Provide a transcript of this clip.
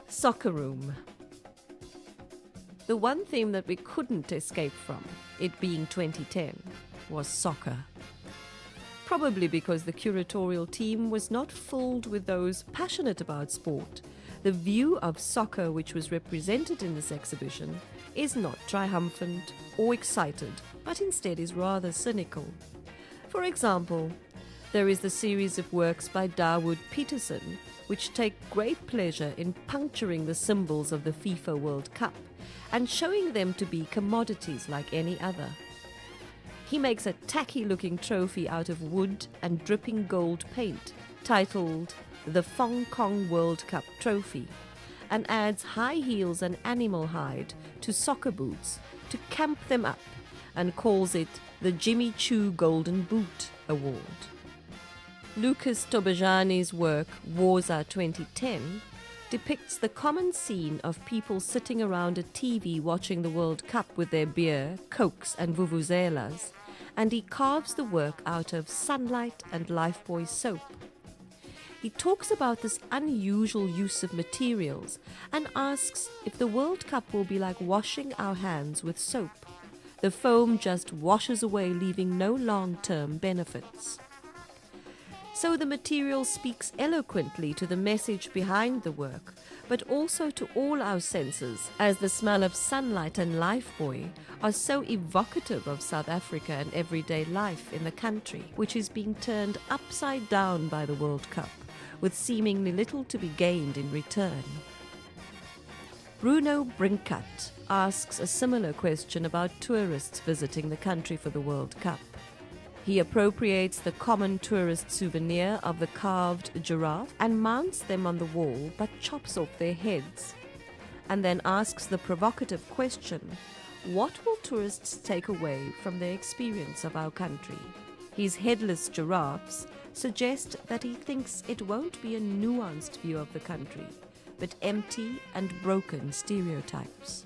Soccer room. The one theme that we couldn't escape from, it being 2010, was soccer. Probably because the curatorial team was not filled with those passionate about sport, the view of soccer which was represented in this exhibition is not triumphant or excited, but instead is rather cynical. For example, there is the series of works by Dawood Peterson, which take great pleasure in puncturing the symbols of the FIFA World Cup and showing them to be commodities like any other. He makes a tacky-looking trophy out of wood and dripping gold paint, titled the Hong Kong World Cup Trophy, and adds high heels and animal hide to soccer boots to camp them up, and calls it the Jimmy Choo Golden Boot Award. Lucas Tobajani's work, Warza 2010, depicts the common scene of people sitting around a TV watching the World Cup with their beer, cokes and vuvuzelas, and he carves the work out of sunlight and Lifebuoy soap. He talks about this unusual use of materials and asks if the World Cup will be like washing our hands with soap. The foam just washes away, leaving no long-term benefits. So the material speaks eloquently to the message behind the work, but also to all our senses, as the smell of sunlight and Lifebuoy are so evocative of South Africa and everyday life in the country, which is being turned upside down by the World Cup, with seemingly little to be gained in return. Bruno Brinkat asks a similar question about tourists visiting the country for the World Cup. He appropriates the common tourist souvenir of the carved giraffe and mounts them on the wall, but chops off their heads, and then asks the provocative question, what will tourists take away from their experience of our country? His headless giraffes suggest that he thinks it won't be a nuanced view of the country, but empty and broken stereotypes.